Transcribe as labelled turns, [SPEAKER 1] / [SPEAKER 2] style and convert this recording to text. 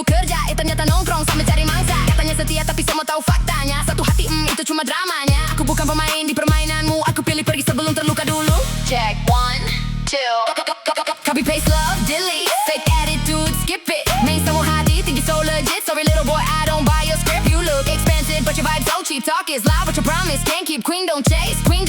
[SPEAKER 1] sibuk kerja, ternyata nongkrong sambil cari mangsa. Katanya setia tapi semua tahu faktanya. Satu hati, itu cuma dramanya. Aku bukan pemain di permainanmu, aku pilih pergi sebelum terluka dulu. Check, 1, 2. Copy paste love, delete. Fake attitude, skip it. Main semua hati, think it's so legit. Sorry little boy, I don't buy your script. You look expensive, but your vibe's so cheap. Talk is loud, but your promise can't keep. Queen don't chase, queen